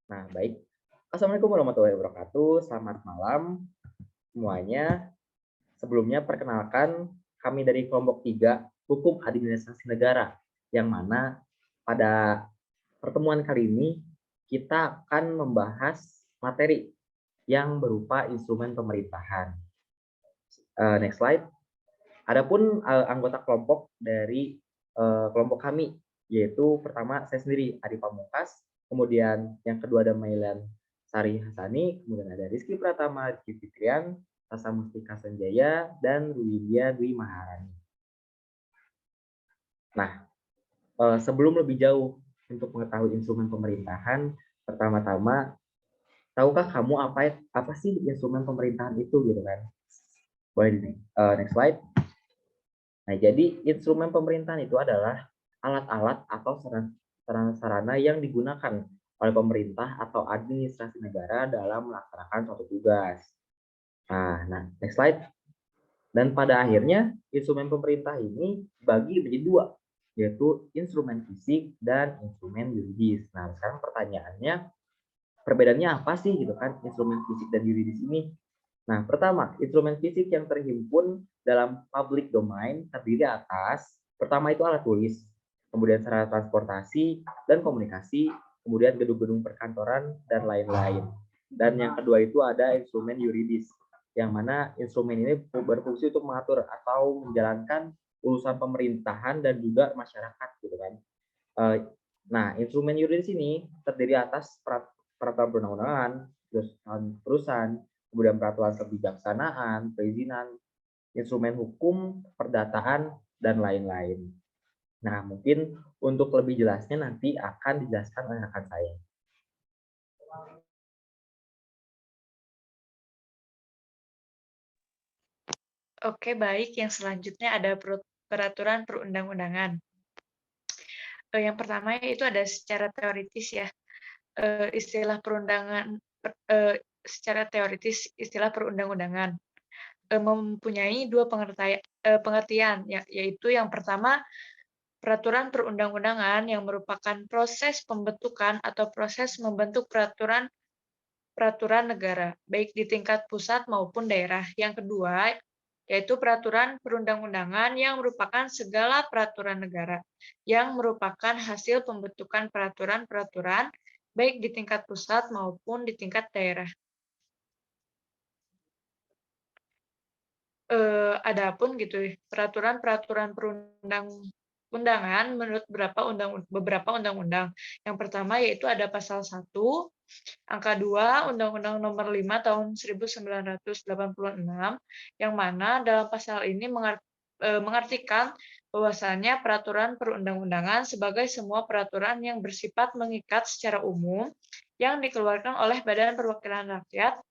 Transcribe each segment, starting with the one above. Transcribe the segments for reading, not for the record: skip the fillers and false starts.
Nah, baik. Assalamualaikum warahmatullahi wabarakatuh. Selamat malam semuanya. Sebelumnya perkenalkan kami dari kelompok 3 Hukum Administrasi Negara, yang mana pada pertemuan kali ini kita akan membahas materi yang berupa instrumen pemerintahan. Next slide. Adapun anggota kelompok dari kelompok kami, yaitu pertama saya sendiri Adi Pamungkas, kemudian yang kedua ada Mailan Sari Hasani, kemudian ada Rizky Pratama, Rizky Fitrian, Sasa Mustika Sanjaya, dan Ruwindia Dwi Maharani. Nah, sebelum lebih jauh untuk mengetahui instrumen pemerintahan, pertama-tama, tahukah kamu apa sih instrumen pemerintahan itu gitu kan? Boleh next slide. Nah, jadi instrumen pemerintahan itu adalah alat-alat atau sarana-sarana yang digunakan oleh pemerintah atau administrasi negara dalam melaksanakan suatu tugas. Nah, next slide. Dan pada akhirnya, instrumen pemerintah ini dibagi menjadi dua, yaitu instrumen fisik dan instrumen yuridis. Nah, sekarang pertanyaannya, perbedaannya apa sih gitu kan instrumen fisik dan yuridis ini? Nah, pertama, instrumen fisik yang terhimpun dalam public domain terdiri atas, pertama itu alat tulis, kemudian sarana transportasi dan komunikasi, kemudian gedung-gedung perkantoran, dan lain-lain. Dan yang kedua itu ada instrumen yuridis, yang mana instrumen ini berfungsi untuk mengatur atau menjalankan urusan pemerintahan dan juga masyarakat gitu kan. Nah, instrumen yuridis ini terdiri atas peraturan perundang-undangan, perusahaan, kemudian peraturan kebijaksanaan, perizinan, instrumen hukum, perdataan, dan lain-lain. Nah, mungkin untuk lebih jelasnya nanti akan dijelaskan oleh rekan saya. Oke, baik. Yang selanjutnya ada peraturan perundang-undangan. Yang pertama itu ada secara teoritis ya. Istilah perundangan secara teoritis istilah perundang-undangan mempunyai dua pengertian, yaitu yang pertama peraturan perundang-undangan yang merupakan proses pembentukan atau proses membentuk peraturan negara, baik di tingkat pusat maupun daerah. Yang kedua, yaitu peraturan perundang-undangan yang merupakan segala peraturan negara, yang merupakan hasil pembentukan peraturan-peraturan, baik di tingkat pusat maupun di tingkat daerah. Adapun gitu, peraturan-peraturan perundang-undangan menurut beberapa undang-undang. Yang pertama yaitu ada pasal 1, angka 2, Undang-Undang Nomor 5 Tahun 1986, yang mana dalam pasal ini mengartikan bahwasannya peraturan perundang-undangan sebagai semua peraturan yang bersifat mengikat secara umum yang dikeluarkan oleh Badan Perwakilan Rakyat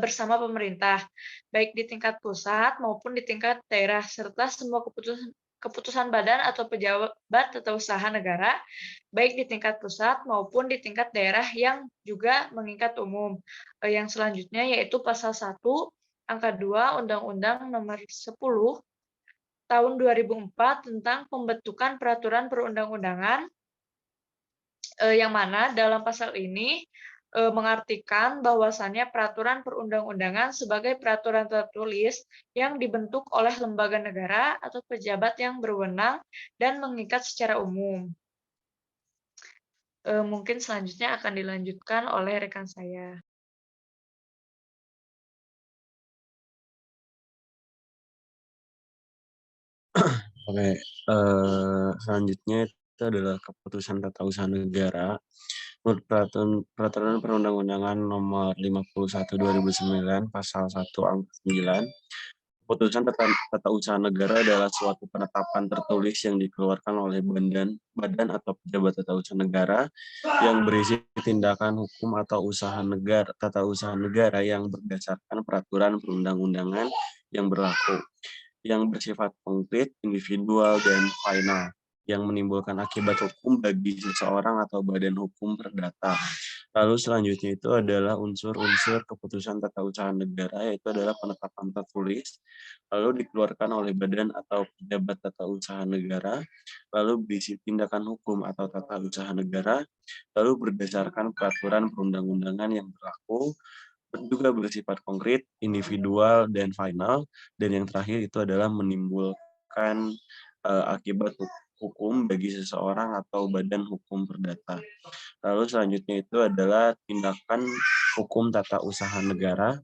bersama pemerintah, baik di tingkat pusat maupun di tingkat daerah, serta semua keputusan badan atau pejabat atau usaha negara, baik di tingkat pusat maupun di tingkat daerah yang juga mengikat umum. Yang selanjutnya yaitu pasal 1, angka 2, Undang-Undang Nomor 10 Tahun 2004 tentang pembentukan peraturan perundang-undangan, yang mana dalam pasal ini mengartikan bahwasannya peraturan perundang-undangan sebagai peraturan tertulis yang dibentuk oleh lembaga negara atau pejabat yang berwenang dan mengikat secara umum. Mungkin selanjutnya akan dilanjutkan oleh rekan saya. Oke, selanjutnya itu adalah keputusan tata usaha negara. Menurut peraturan perundang-undangan nomor 51/2009 pasal 1 angka 9, keputusan tata usaha negara adalah suatu penetapan tertulis yang dikeluarkan oleh badan atau pejabat tata usaha negara yang berisi tindakan hukum atau tata usaha negara yang berdasarkan peraturan perundang-undangan yang berlaku, yang bersifat konkret, individual, dan final, yang menimbulkan akibat hukum bagi seseorang atau badan hukum perdata. Lalu selanjutnya itu adalah unsur-unsur keputusan tata usaha negara, yaitu adalah penetapan tertulis, lalu dikeluarkan oleh badan atau pejabat tata usaha negara, lalu berisi tindakan hukum atau tata usaha negara, lalu berdasarkan peraturan perundang-undangan yang berlaku, juga bersifat konkret, individual, dan final, dan yang terakhir itu adalah menimbulkan akibat hukum bagi seseorang atau badan hukum perdata. Lalu selanjutnya itu adalah tindakan hukum tata usaha negara.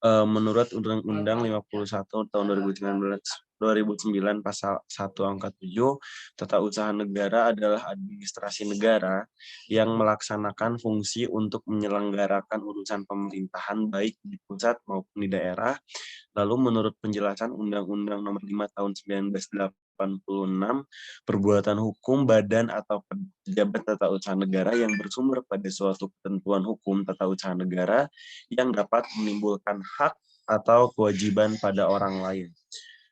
Menurut Undang-Undang 51 tahun 2009 pasal 1 angka 7, tata usaha negara adalah administrasi negara yang melaksanakan fungsi untuk menyelenggarakan urusan pemerintahan baik di pusat maupun di daerah. Lalu menurut penjelasan Undang-Undang Nomor 5 Tahun 1986, perbuatan hukum badan atau pejabat tata usaha negara yang bersumber pada suatu ketentuan hukum tata usaha negara yang dapat menimbulkan hak atau kewajiban pada orang lain.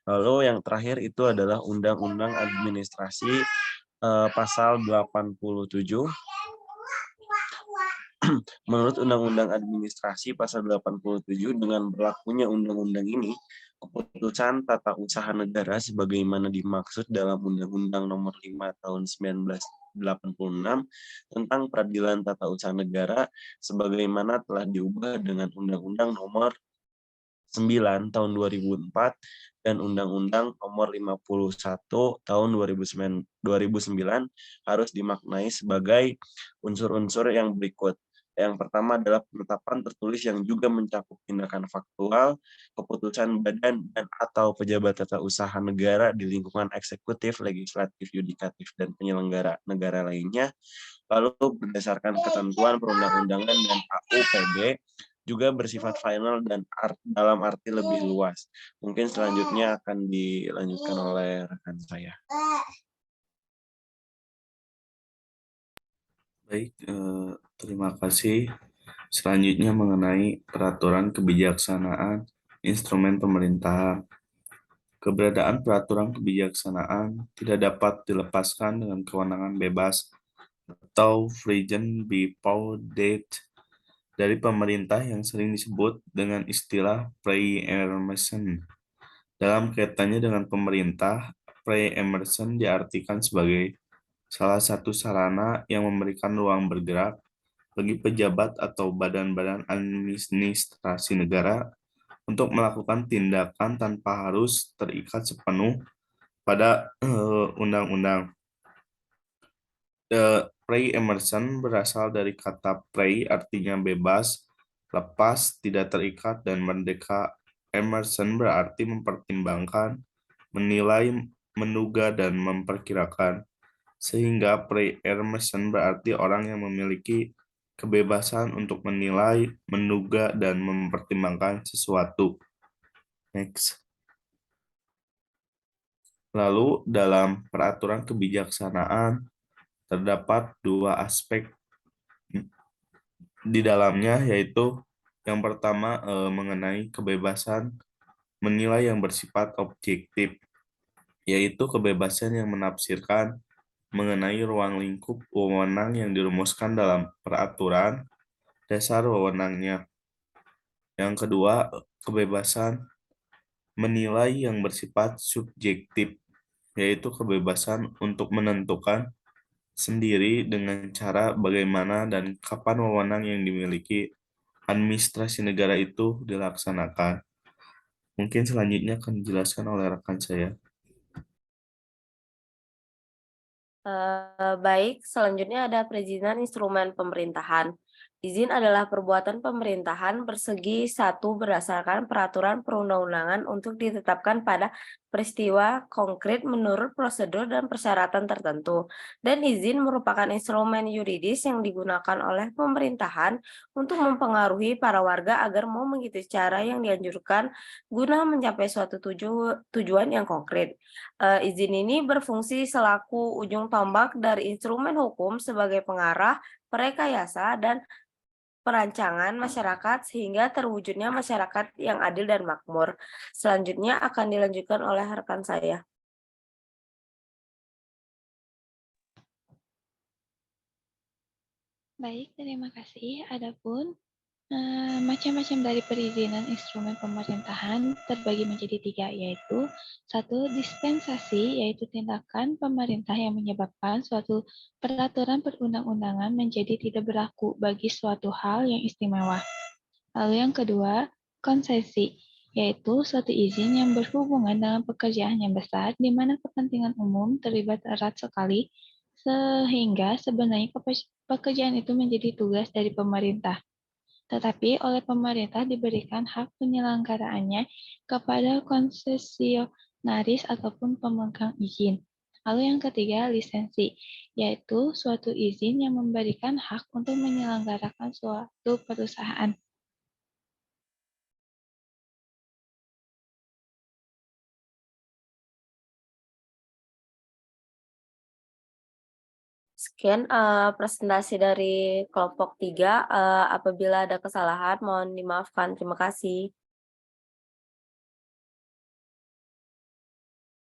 Lalu yang terakhir itu adalah Undang-Undang Administrasi pasal 87. Menurut Undang-Undang Administrasi pasal 87, dengan berlakunya undang-undang ini, keputusan tata usaha negara sebagaimana dimaksud dalam Undang-Undang Nomor 5 Tahun 1986 tentang Peradilan Tata Usaha Negara sebagaimana telah diubah dengan Undang-Undang Nomor 9 Tahun 2004 dan Undang-Undang Nomor 51 Tahun 2009 harus dimaknai sebagai unsur-unsur yang berikut. Yang pertama adalah penetapan tertulis yang juga mencakup tindakan faktual, keputusan badan dan atau pejabat tata usaha negara di lingkungan eksekutif, legislatif, yudikatif, dan penyelenggara negara lainnya. Lalu berdasarkan ketentuan perundang-undangan dan AUPB, juga bersifat final dan dalam arti lebih luas. Mungkin selanjutnya akan dilanjutkan oleh rekan saya. Baik, terima kasih. Selanjutnya mengenai peraturan kebijaksanaan instrumen pemerintahan. Keberadaan peraturan kebijaksanaan tidak dapat dilepaskan dengan kewenangan bebas atau freedom before date dari pemerintah yang sering disebut dengan istilah pre-emergent. Dalam kaitannya dengan pemerintah, pre-emergent diartikan sebagai salah satu sarana yang memberikan ruang bergerak bagi pejabat atau badan-badan administrasi negara untuk melakukan tindakan tanpa harus terikat sepenuh pada undang-undang. Pre-emergent berasal dari kata pre artinya bebas, lepas, tidak terikat, dan merdeka. Emergent berarti mempertimbangkan, menilai, menduga, dan memperkirakan. Sehingga pre-emergent berarti orang yang memiliki kebebasan untuk menilai, menduga, dan mempertimbangkan sesuatu. Next. Lalu dalam peraturan kebijaksanaan terdapat dua aspek di dalamnya, yaitu yang pertama mengenai kebebasan menilai yang bersifat objektif, yaitu kebebasan yang menafsirkan mengenai ruang lingkup wewenang yang dirumuskan dalam peraturan dasar wewenangnya. Yang kedua, kebebasan menilai yang bersifat subjektif, yaitu kebebasan untuk menentukan sendiri dengan cara bagaimana dan kapan wewenang yang dimiliki administrasi negara itu dilaksanakan. Mungkin selanjutnya akan dijelaskan oleh rekan saya. Baik, selanjutnya ada perizinan instrumen pemerintahan. Izin adalah perbuatan pemerintahan bersegi satu berdasarkan peraturan perundang-undangan untuk ditetapkan pada peristiwa konkret menurut prosedur dan persyaratan tertentu. Dan izin merupakan instrumen yuridis yang digunakan oleh pemerintahan untuk mempengaruhi para warga agar mau mengikuti cara yang dianjurkan guna mencapai suatu tujuan yang konkret. Izin ini berfungsi selaku ujung tombak dari instrumen hukum sebagai pengarah, perekayasa, dan perancangan masyarakat sehingga terwujudnya masyarakat yang adil dan makmur. Selanjutnya akan dilanjutkan oleh rekan saya. Baik, terima kasih. Adapun macam-macam dari perizinan instrumen pemerintahan terbagi menjadi 3, yaitu 1. Dispensasi, yaitu tindakan pemerintah yang menyebabkan suatu peraturan perundang-undangan menjadi tidak berlaku bagi suatu hal yang istimewa. Lalu yang kedua, konsesi, yaitu suatu izin yang berhubungan dengan pekerjaan yang besar di mana kepentingan umum terlibat erat sekali sehingga sebenarnya pekerjaan itu menjadi tugas dari pemerintah. Tetapi oleh pemerintah diberikan hak penyelenggaraannya kepada konsesionaris ataupun pemegang izin. Lalu yang ketiga, lisensi, yaitu suatu izin yang memberikan hak untuk menyelenggarakan suatu perusahaan. Sekian presentasi dari kelompok 3. Apabila ada kesalahan, mohon dimaafkan. Terima kasih.